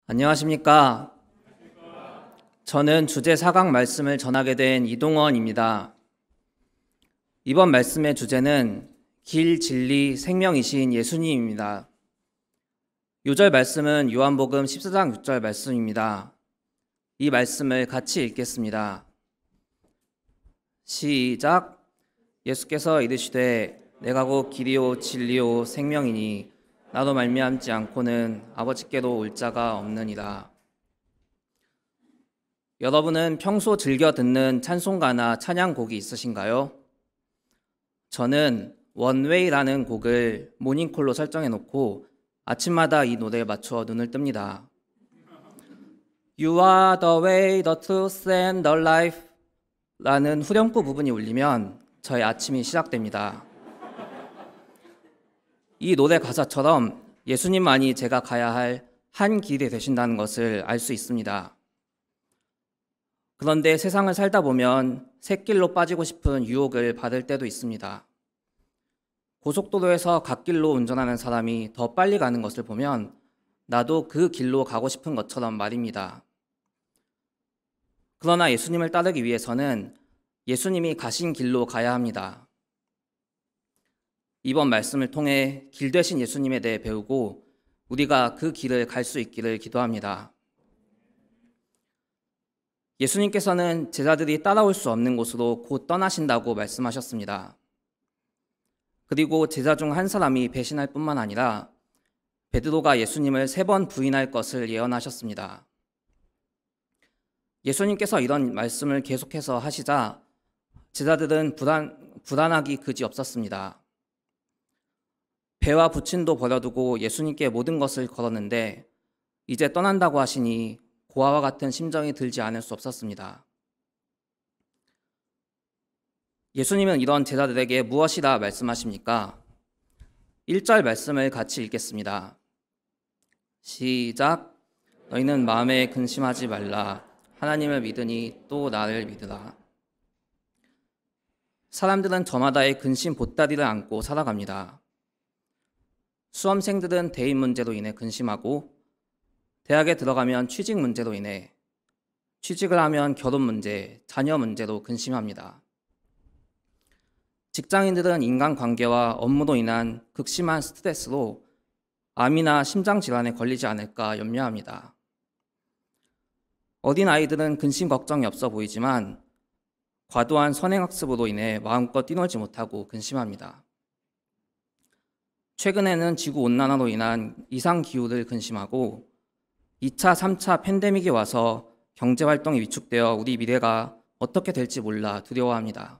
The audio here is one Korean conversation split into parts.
안녕하십니까. 저는 주제 4강 말씀을 전하게 된 이동원입니다. 이번 말씀의 주제는 길, 진리, 생명이신 예수님입니다. 요절 말씀은 요한복음 14장 6절 말씀입니다. 이 말씀을 같이 읽겠습니다. 시작. 예수께서 이르시되 내가 곧 길이요 진리요 생명이니 나도 말미암지 않고는 아버지께로 올 자가 없느니라. 여러분은 평소 즐겨 듣는 찬송가나 찬양곡이 있으신가요? 저는 원웨이라는 곡을 모닝콜로 설정해 놓고 아침마다 이 노래에 맞춰 눈을 뜹니다. You are the way, the truth and the life 라는 후렴구 부분이 울리면 저의 아침이 시작됩니다. 이 노래 가사처럼 예수님만이 제가 가야 할 한 길이 되신다는 것을 알 수 있습니다. 그런데 세상을 살다 보면 샛길로 빠지고 싶은 유혹을 받을 때도 있습니다. 고속도로에서 갓길로 운전하는 사람이 더 빨리 가는 것을 보면 나도 그 길로 가고 싶은 것처럼 말입니다. 그러나 예수님을 따르기 위해서는 예수님이 가신 길로 가야 합니다. 이번 말씀을 통해 길 되신 예수님에 대해 배우고 우리가 그 길을 갈 수 있기를 기도합니다. 예수님께서는 제자들이 따라올 수 없는 곳으로 곧 떠나신다고 말씀하셨습니다. 그리고 제자 중 한 사람이 배신할 뿐만 아니라 베드로가 예수님을 3번 부인할 것을 예언하셨습니다. 예수님께서 이런 말씀을 계속해서 하시자 제자들은 불안하기 그지 없었습니다. 배와 부친도 버려두고 예수님께 모든 것을 걸었는데 이제 떠난다고 하시니 고아와 같은 심정이 들지 않을 수 없었습니다. 예수님은 이런 제자들에게 무엇이라 말씀하십니까? 1절 말씀을 같이 읽겠습니다. 시작. 너희는 마음에 근심하지 말라. 하나님을 믿으니 또 나를 믿으라. 사람들은 저마다의 근심 보따리를 안고 살아갑니다. 수험생들은 대입 문제로 인해 근심하고 대학에 들어가면 취직 문제로 인해, 취직을 하면 결혼 문제, 자녀 문제로 근심합니다. 직장인들은 인간관계와 업무로 인한 극심한 스트레스로 암이나 심장질환에 걸리지 않을까 염려합니다. 어린아이들은 근심 걱정이 없어 보이지만 과도한 선행학습으로 인해 마음껏 뛰놀지 못하고 근심합니다. 최근에는 지구온난화로 인한 이상기후를 근심하고 2차, 3차 팬데믹이 와서 경제활동이 위축되어 우리 미래가 어떻게 될지 몰라 두려워합니다.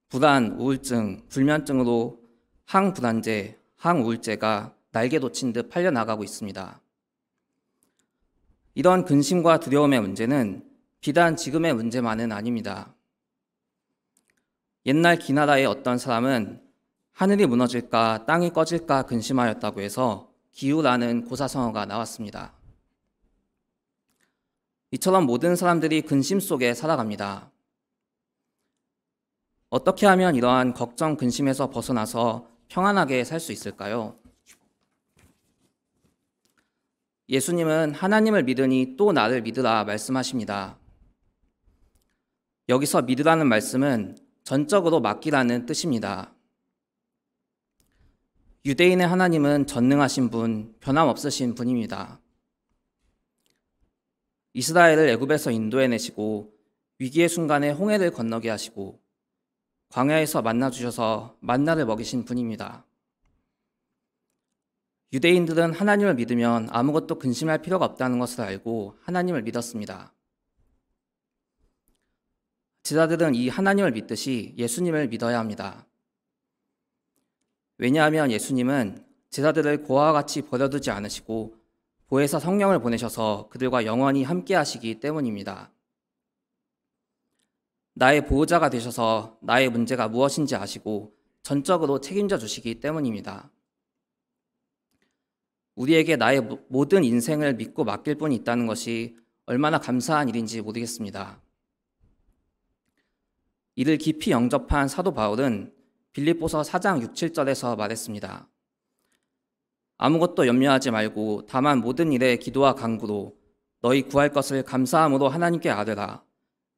불안, 우울증, 불면증으로 항불안제, 항우울제가 날개 돋친 듯 팔려나가고 있습니다. 이런 근심과 두려움의 문제는 비단 지금의 문제만은 아닙니다. 옛날 기나라의 어떤 사람은 하늘이 무너질까 땅이 꺼질까 근심하였다고 해서 기우라는 고사성어가 나왔습니다. 이처럼 모든 사람들이 근심 속에 살아갑니다. 어떻게 하면 이러한 걱정, 근심에서 벗어나서 평안하게 살 수 있을까요? 예수님은 하나님을 믿으니 또 나를 믿으라 말씀하십니다. 여기서 믿으라는 말씀은 전적으로 맡기라는 뜻입니다. 유대인의 하나님은 전능하신 분, 변함없으신 분입니다. 이스라엘을 애굽에서 인도해내시고 위기의 순간에 홍해를 건너게 하시고 광야에서 만나 주셔서 만나를 먹이신 분입니다. 유대인들은 하나님을 믿으면 아무것도 근심할 필요가 없다는 것을 알고 하나님을 믿었습니다. 제자들은 이 하나님을 믿듯이 예수님을 믿어야 합니다. 왜냐하면 예수님은 제자들을 고아와 같이 버려두지 않으시고 보혜사 성령을 보내셔서 그들과 영원히 함께 하시기 때문입니다. 나의 보호자가 되셔서 나의 문제가 무엇인지 아시고 전적으로 책임져 주시기 때문입니다. 우리에게 나의 모든 인생을 믿고 맡길 분이 있다는 것이 얼마나 감사한 일인지 모르겠습니다. 이를 깊이 영접한 사도 바울은 빌립보서 4장 6, 7절에서 말했습니다. 아무것도 염려하지 말고 다만 모든 일에 기도와 간구로 너희 구할 것을 감사함으로 하나님께 아뢰라.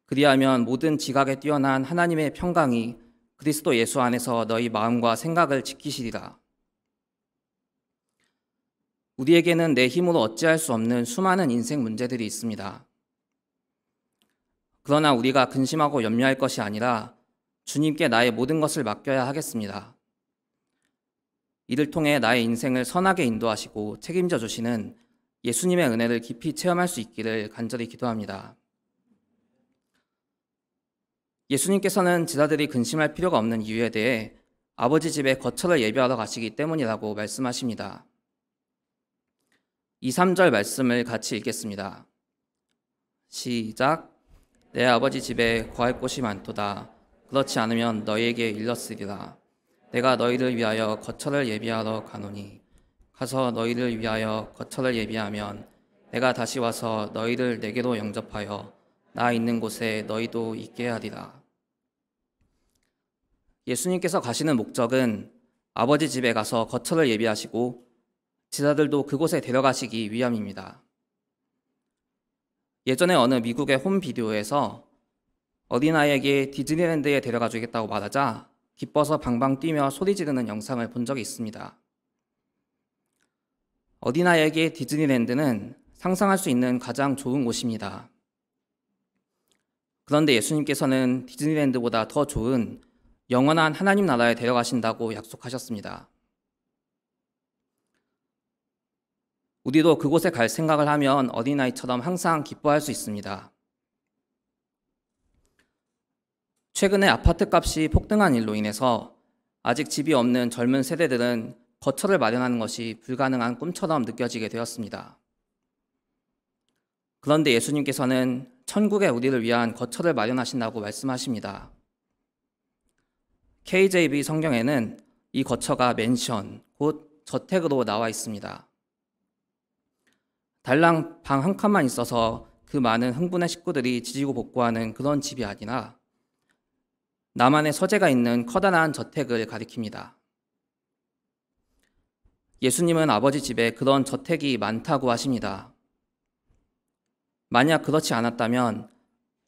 그리하면 모든 지각에 뛰어난 하나님의 평강이 그리스도 예수 안에서 너희 마음과 생각을 지키시리라. 우리에게는 내 힘으로 어찌할 수 없는 수많은 인생 문제들이 있습니다. 그러나 우리가 근심하고 염려할 것이 아니라 주님께 나의 모든 것을 맡겨야 하겠습니다. 이를 통해 나의 인생을 선하게 인도하시고 책임져 주시는 예수님의 은혜를 깊이 체험할 수 있기를 간절히 기도합니다. 예수님께서는 제자들이 근심할 필요가 없는 이유에 대해 아버지 집에 거처를 예비하러 가시기 때문이라고 말씀하십니다. 2, 3절 말씀을 같이 읽겠습니다. 시작. 내 아버지 집에 거할 곳이 많도다. 그렇지 않으면 너희에게 일렀으리라. 내가 너희를 위하여 거처를 예비하러 가노니 가서 너희를 위하여 거처를 예비하면 내가 다시 와서 너희를 내게로 영접하여 나 있는 곳에 너희도 있게 하리라. 예수님께서 가시는 목적은 아버지 집에 가서 거처를 예비하시고 제자들도 그곳에 데려가시기 위함입니다. 예전에 어느 미국의 홈비디오에서 어린아이에게 디즈니랜드에 데려가 주겠다고 말하자 기뻐서 방방 뛰며 소리 지르는 영상을 본 적이 있습니다. 어린아이에게 디즈니랜드는 상상할 수 있는 가장 좋은 곳입니다. 그런데 예수님께서는 디즈니랜드보다 더 좋은 영원한 하나님 나라에 데려가신다고 약속하셨습니다. 우리도 그곳에 갈 생각을 하면 어린아이처럼 항상 기뻐할 수 있습니다. 최근에 아파트 값이 폭등한 일로 인해서 아직 집이 없는 젊은 세대들은 거처를 마련하는 것이 불가능한 꿈처럼 느껴지게 되었습니다. 그런데 예수님께서는 천국에 우리를 위한 거처를 마련하신다고 말씀하십니다. KJV 성경에는 이 거처가 맨션, 곧 저택으로 나와 있습니다. 달랑 방 한 칸만 있어서 그 많은 흥분의 식구들이 지지고 볶고하는 그런 집이 아니라 나만의 서재가 있는 커다란 저택을 가리킵니다. 예수님은 아버지 집에 그런 저택이 많다고 하십니다. 만약 그렇지 않았다면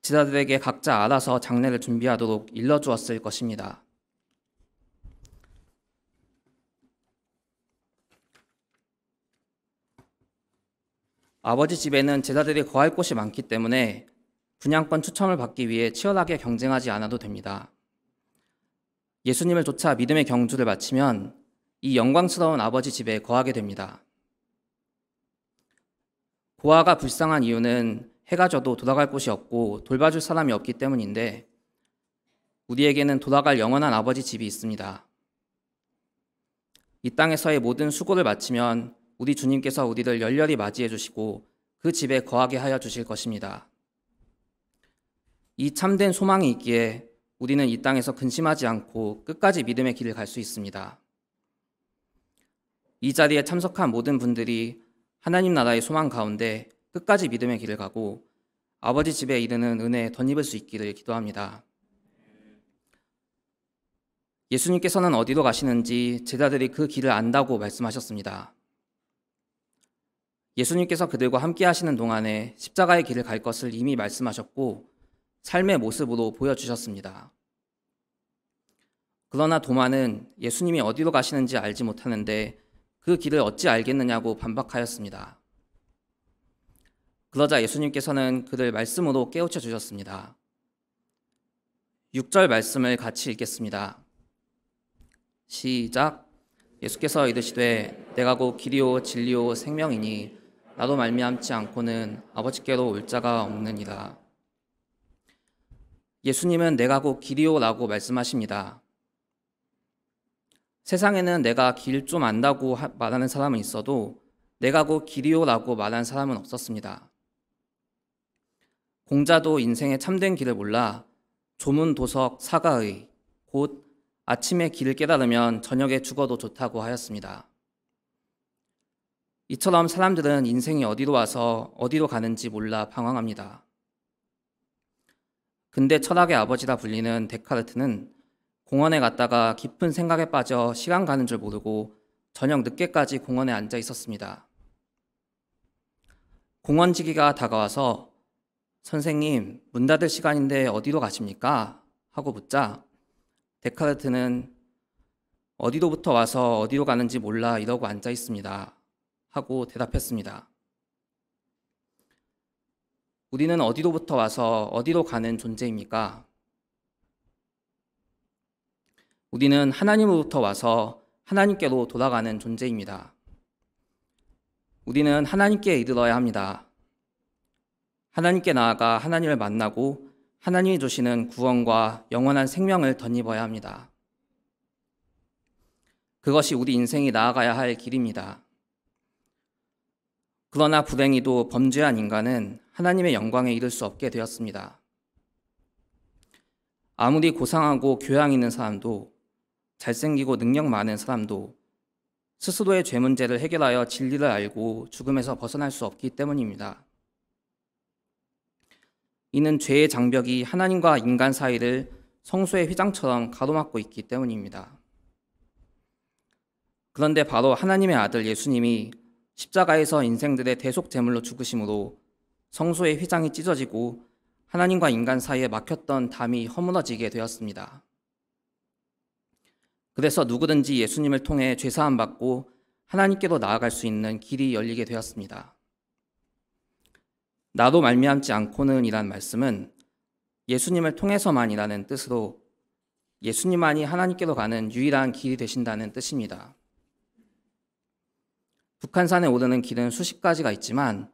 제자들에게 각자 알아서 장례를 준비하도록 일러주었을 것입니다. 아버지 집에는 제자들이 거할 곳이 많기 때문에 분양권 추첨을 받기 위해 치열하게 경쟁하지 않아도 됩니다. 예수님을 쫓아 믿음의 경주를 마치면 이 영광스러운 아버지 집에 거하게 됩니다. 고아가 불쌍한 이유는 해가 져도 돌아갈 곳이 없고 돌봐줄 사람이 없기 때문인데 우리에게는 돌아갈 영원한 아버지 집이 있습니다. 이 땅에서의 모든 수고를 마치면 우리 주님께서 우리를 열렬히 맞이해 주시고 그 집에 거하게 하여 주실 것입니다. 이 참된 소망이 있기에 우리는 이 땅에서 근심하지 않고 끝까지 믿음의 길을 갈 수 있습니다. 이 자리에 참석한 모든 분들이 하나님 나라의 소망 가운데 끝까지 믿음의 길을 가고 아버지 집에 이르는 은혜에 덧입을 수 있기를 기도합니다. 예수님께서는 어디로 가시는지 제자들이 그 길을 안다고 말씀하셨습니다. 예수님께서 그들과 함께 하시는 동안에 십자가의 길을 갈 것을 이미 말씀하셨고 삶의 모습으로 보여주셨습니다. 그러나 도마는 예수님이 어디로 가시는지 알지 못하는데 그 길을 어찌 알겠느냐고 반박하였습니다. 그러자 예수님께서는 그를 말씀으로 깨우쳐 주셨습니다. 6절 말씀을 같이 읽겠습니다. 시작. 예수께서 이르시되 내가 곧 길이요 진리요 생명이니 나도 말미암지 않고는 아버지께로 올 자가 없느니라. 예수님은 내가 곧 길이요라고 말씀하십니다. 세상에는 내가 길 좀 안다고 말하는 사람은 있어도 내가 곧 길이요라고 말하는 사람은 없었습니다. 공자도 인생의 참된 길을 몰라 조문도석 사가의 곧 아침에 길을 깨달으면 저녁에 죽어도 좋다고 하였습니다. 이처럼 사람들은 인생이 어디로 와서 어디로 가는지 몰라 방황합니다. 근대 철학의 아버지라 불리는 데카르트는 공원에 갔다가 깊은 생각에 빠져 시간 가는 줄 모르고 저녁 늦게까지 공원에 앉아 있었습니다. 공원지기가 다가와서 선생님, 문 닫을 시간인데 어디로 가십니까? 하고 묻자 데카르트는 어디로부터 와서 어디로 가는지 몰라 이러고 앉아 있습니다. 하고 대답했습니다. 우리는 어디로부터 와서 어디로 가는 존재입니까? 우리는 하나님으로부터 와서 하나님께로 돌아가는 존재입니다. 우리는 하나님께 이르러야 합니다. 하나님께 나아가 하나님을 만나고 하나님이 주시는 구원과 영원한 생명을 덧입어야 합니다. 그것이 우리 인생이 나아가야 할 길입니다. 그러나 불행히도 범죄한 인간은 하나님의 영광에 이를 수 없게 되었습니다. 아무리 고상하고 교양 있는 사람도 잘생기고 능력 많은 사람도 스스로의 죄 문제를 해결하여 진리를 알고 죽음에서 벗어날 수 없기 때문입니다. 이는 죄의 장벽이 하나님과 인간 사이를 성소의 휘장처럼 가로막고 있기 때문입니다. 그런데 바로 하나님의 아들 예수님이 십자가에서 인생들의 대속 제물로 죽으심으로 성소의 휘장이 찢어지고 하나님과 인간 사이에 막혔던 담이 허물어지게 되었습니다. 그래서 누구든지 예수님을 통해 죄사함 받고 하나님께로 나아갈 수 있는 길이 열리게 되었습니다. 나로 말미암지 않고는 이란 말씀은 예수님을 통해서만이라는 뜻으로 예수님만이 하나님께로 가는 유일한 길이 되신다는 뜻입니다. 북한산에 오르는 길은 수십 가지가 있지만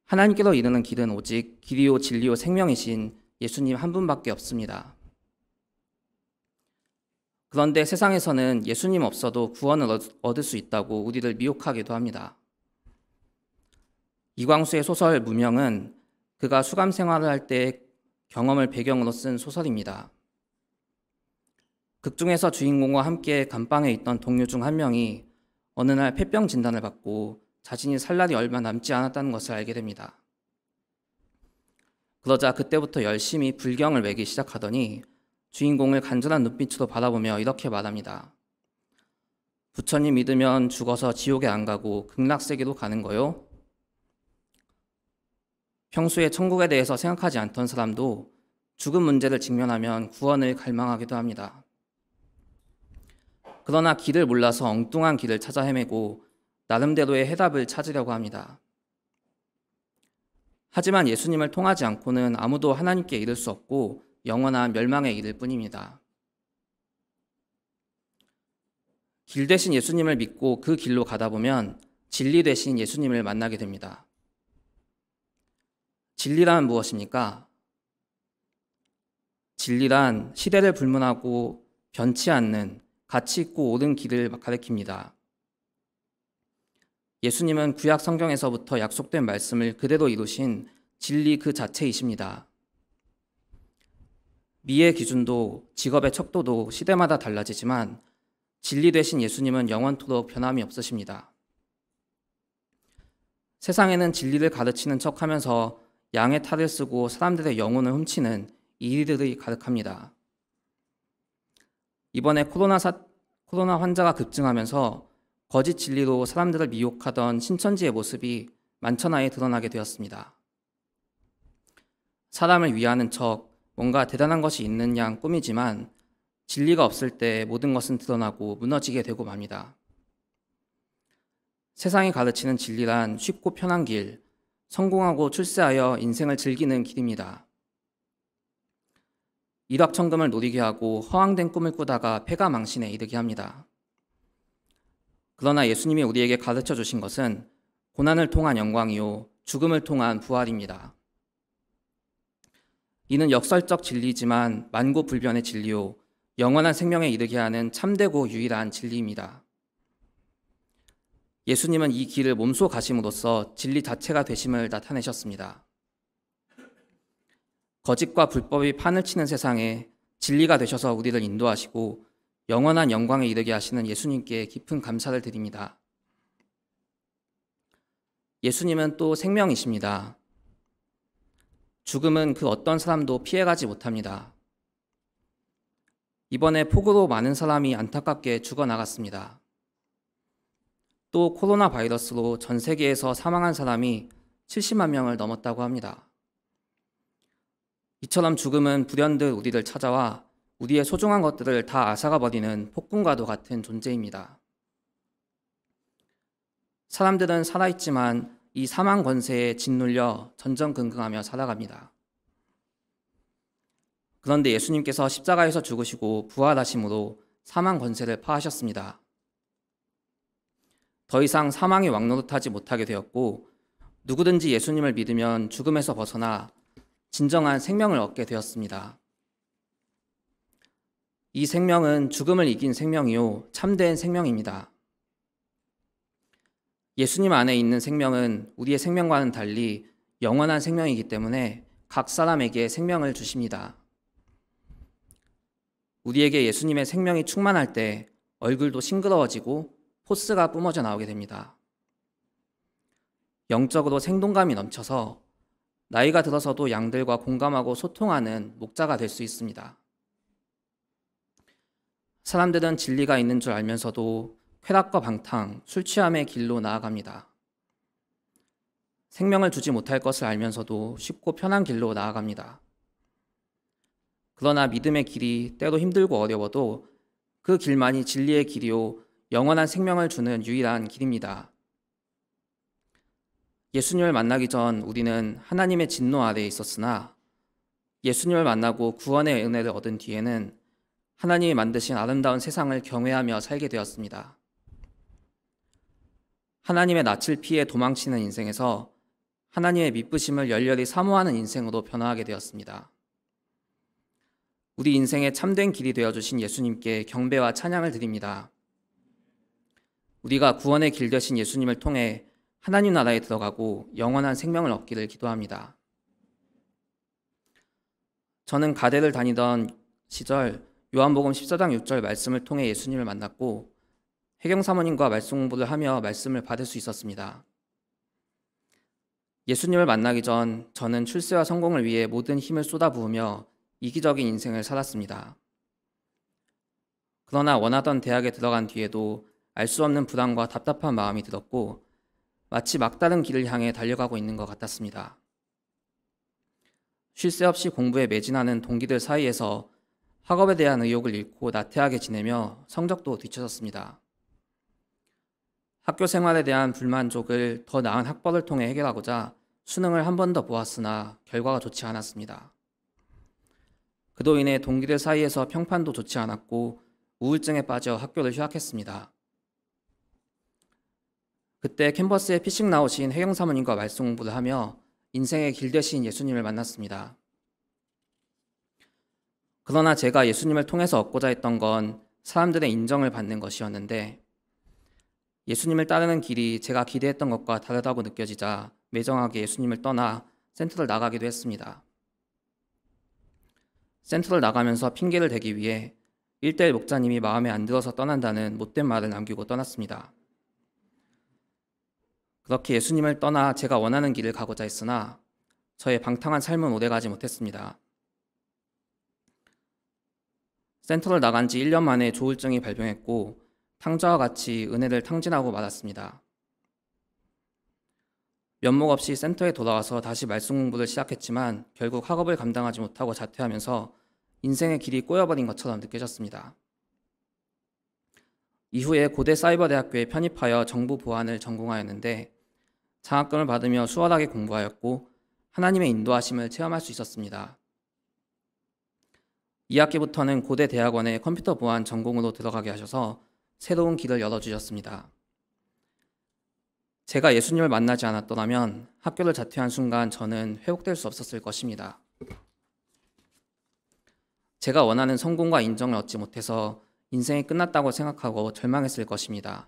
하나님께로 이르는 길은 오직 길이요 진리요 생명이신 예수님 한 분밖에 없습니다. 그런데 세상에서는 예수님 없어도 구원을 얻을 수 있다고 우리를 미혹하기도 합니다. 이광수의 소설 무명은 그가 수감 생활을 할 때 경험을 배경으로 쓴 소설입니다. 극 중에서 주인공과 함께 감방에 있던 동료 중 한 명이 어느 날 폐병 진단을 받고 자신이 살 날이 얼마 남지 않았다는 것을 알게 됩니다. 그러자 그때부터 열심히 불경을 외기 시작하더니 주인공을 간절한 눈빛으로 바라보며 이렇게 말합니다. 부처님 믿으면 죽어서 지옥에 안 가고 극락세계로 가는 거요? 평소에 천국에 대해서 생각하지 않던 사람도 죽음 문제를 직면하면 구원을 갈망하기도 합니다. 그러나 길을 몰라서 엉뚱한 길을 찾아 헤매고 나름대로의 해답을 찾으려고 합니다. 하지만 예수님을 통하지 않고는 아무도 하나님께 이를 수 없고 영원한 멸망에 이를 뿐입니다. 길 대신 예수님을 믿고 그 길로 가다 보면 진리 대신 예수님을 만나게 됩니다. 진리란 무엇입니까? 진리란 시대를 불문하고 변치 않는 가치 있고 옳은 길을 가리킵니다. 예수님은 구약 성경에서부터 약속된 말씀을 그대로 이루신 진리 그 자체이십니다. 미의 기준도 직업의 척도도 시대마다 달라지지만 진리 되신 예수님은 영원토록 변함이 없으십니다. 세상에는 진리를 가르치는 척하면서 양의 탈을 쓰고 사람들의 영혼을 훔치는 이들이 가득합니다. 이번에 코로나 환자가 급증하면서 거짓 진리로 사람들을 미혹하던 신천지의 모습이 만천하에 드러나게 되었습니다. 사람을 위하는 척 뭔가 대단한 것이 있는 양 꾸미지만 진리가 없을 때 모든 것은 드러나고 무너지게 되고 맙니다. 세상이 가르치는 진리란 쉽고 편한 길, 성공하고 출세하여 인생을 즐기는 길입니다. 일확천금을 노리게 하고 허황된 꿈을 꾸다가 패가망신에 이르게 합니다. 그러나 예수님이 우리에게 가르쳐 주신 것은 고난을 통한 영광이요 죽음을 통한 부활입니다. 이는 역설적 진리지만 만고불변의 진리요 영원한 생명에 이르게 하는 참되고 유일한 진리입니다. 예수님은 이 길을 몸소 가심으로써 진리 자체가 되심을 나타내셨습니다. 거짓과 불법이 판을 치는 세상에 진리가 되셔서 우리를 인도하시고 영원한 영광에 이르게 하시는 예수님께 깊은 감사를 드립니다. 예수님은 또 생명이십니다. 죽음은 그 어떤 사람도 피해가지 못합니다. 이번에 폭우로 많은 사람이 안타깝게 죽어나갔습니다. 또 코로나 바이러스로 전 세계에서 사망한 사람이 70만 명을 넘었다고 합니다. 이처럼 죽음은 불현듯 우리를 찾아와 우리의 소중한 것들을 다 앗아가 버리는 폭군과도 같은 존재입니다. 사람들은 살아있지만 이 사망 권세에 짓눌려 전전긍긍하며 살아갑니다. 그런데 예수님께서 십자가에서 죽으시고 부활하심으로 사망 권세를 파하셨습니다. 더 이상 사망이 왕노릇하지 못하게 되었고 누구든지 예수님을 믿으면 죽음에서 벗어나 진정한 생명을 얻게 되었습니다. 이 생명은 죽음을 이긴 생명이요 참된 생명입니다. 예수님 안에 있는 생명은 우리의 생명과는 달리 영원한 생명이기 때문에 각 사람에게 생명을 주십니다. 우리에게 예수님의 생명이 충만할 때 얼굴도 싱그러워지고 포스가 뿜어져 나오게 됩니다. 영적으로 생동감이 넘쳐서 나이가 들어서도 양들과 공감하고 소통하는 목자가 될 수 있습니다. 사람들은 진리가 있는 줄 알면서도 쾌락과 방탕, 술 취함의 길로 나아갑니다. 생명을 주지 못할 것을 알면서도 쉽고 편한 길로 나아갑니다. 그러나 믿음의 길이 때로 힘들고 어려워도 그 길만이 진리의 길이요 영원한 생명을 주는 유일한 길입니다. 예수님을 만나기 전 우리는 하나님의 진노 아래에 있었으나 예수님을 만나고 구원의 은혜를 얻은 뒤에는 하나님이 만드신 아름다운 세상을 경외하며 살게 되었습니다. 하나님의 낯을 피해 도망치는 인생에서 하나님의 미쁘심을 열렬히 사모하는 인생으로 변화하게 되었습니다. 우리 인생의 참된 길이 되어주신 예수님께 경배와 찬양을 드립니다. 우리가 구원의 길 되신 예수님을 통해 하나님 나라에 들어가고 영원한 생명을 얻기를 기도합니다. 저는 가대를 다니던 시절 요한복음 14장 6절 말씀을 통해 예수님을 만났고 해경 사모님과 말씀 공부를 하며 말씀을 받을 수 있었습니다. 예수님을 만나기 전 저는 출세와 성공을 위해 모든 힘을 쏟아부으며 이기적인 인생을 살았습니다. 그러나 원하던 대학에 들어간 뒤에도 알 수 없는 불안과 답답한 마음이 들었고 마치 막다른 길을 향해 달려가고 있는 것 같았습니다. 쉴 새 없이 공부에 매진하는 동기들 사이에서 학업에 대한 의욕을 잃고 나태하게 지내며 성적도 뒤처졌습니다. 학교 생활에 대한 불만족을 더 나은 학벌을 통해 해결하고자 수능을 한 번 더 보았으나 결과가 좋지 않았습니다. 그로 인해 동기들 사이에서 평판도 좋지 않았고 우울증에 빠져 학교를 휴학했습니다. 그때 캠퍼스에 피식 나오신 혜경 사모님과 말씀 공부를 하며 인생의 길 되신 예수님을 만났습니다. 그러나 제가 예수님을 통해서 얻고자 했던 건 사람들의 인정을 받는 것이었는데 예수님을 따르는 길이 제가 기대했던 것과 다르다고 느껴지자 매정하게 예수님을 떠나 센터를 나가기도 했습니다. 센터를 나가면서 핑계를 대기 위해 1:1 목자님이 마음에 안 들어서 떠난다는 못된 말을 남기고 떠났습니다. 그렇게 예수님을 떠나 제가 원하는 길을 가고자 했으나 저의 방탕한 삶은 오래가지 못했습니다. 센터를 나간 지 1년 만에 조울증이 발병했고 탕자와 같이 은혜를 탕진하고 말았습니다. 면목 없이 센터에 돌아와서 다시 말씀 공부를 시작했지만 결국 학업을 감당하지 못하고 자퇴하면서 인생의 길이 꼬여버린 것처럼 느껴졌습니다. 이후에 고대 사이버대학교에 편입하여 정보 보안을 전공하였는데 장학금을 받으며 수월하게 공부하였고 하나님의 인도하심을 체험할 수 있었습니다. 2학기부터는 고대 대학원에 컴퓨터 보안 전공으로 들어가게 하셔서 새로운 길을 열어주셨습니다. 제가 예수님을 만나지 않았더라면 학교를 자퇴한 순간 저는 회복될 수 없었을 것입니다. 제가 원하는 성공과 인정을 얻지 못해서 인생이 끝났다고 생각하고 절망했을 것입니다.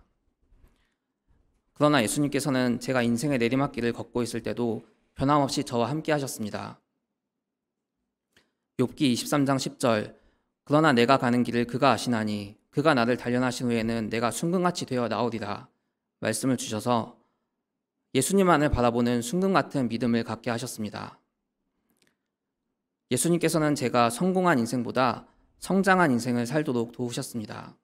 그러나 예수님께서는 제가 인생의 내리막길을 걷고 있을 때도 변함없이 저와 함께 하셨습니다. 욥기 23장 10절 그러나 내가 가는 길을 그가 아시나니 그가 나를 단련하신 후에는 내가 순금같이 되어 나오리라 말씀을 주셔서 예수님만을 바라보는 순금 같은 믿음을 갖게 하셨습니다. 예수님께서는 제가 성공한 인생보다 성장한 인생을 살도록 도우셨습니다.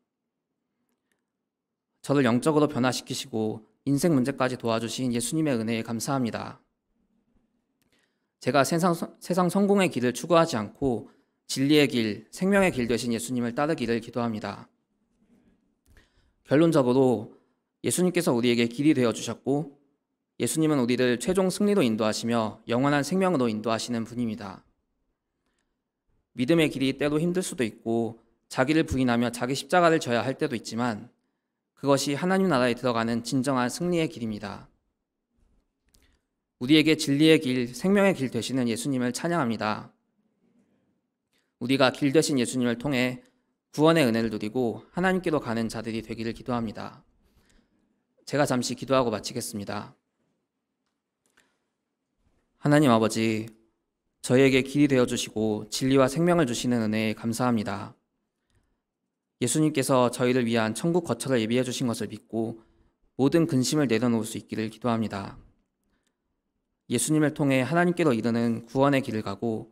저를 영적으로 변화시키시고 인생 문제까지 도와주신 예수님의 은혜에 감사합니다. 제가 세상 성공의 길을 추구하지 않고 진리의 길, 생명의 길 되신 예수님을 따르기를 기도합니다. 결론적으로 예수님께서 우리에게 길이 되어 주셨고 예수님은 우리를 최종 승리로 인도하시며 영원한 생명으로 인도하시는 분입니다. 믿음의 길이 때로 힘들 수도 있고 자기를 부인하며 자기 십자가를 져야 할 때도 있지만 그것이 하나님 나라에 들어가는 진정한 승리의 길입니다. 우리에게 진리의 길, 생명의 길 되시는 예수님을 찬양합니다. 우리가 길 되신 예수님을 통해 구원의 은혜를 누리고 하나님께로 가는 자들이 되기를 기도합니다. 제가 잠시 기도하고 마치겠습니다. 하나님 아버지, 저희에게 길이 되어주시고 진리와 생명을 주시는 은혜에 감사합니다. 예수님께서 저희를 위한 천국 거처를 예비해 주신 것을 믿고 모든 근심을 내려놓을 수 있기를 기도합니다. 예수님을 통해 하나님께로 이르는 구원의 길을 가고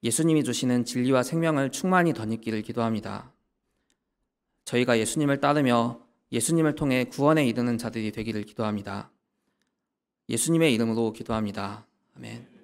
예수님이 주시는 진리와 생명을 충만히 덧입기를 기도합니다. 저희가 예수님을 따르며 예수님을 통해 구원에 이르는 자들이 되기를 기도합니다. 예수님의 이름으로 기도합니다. 아멘.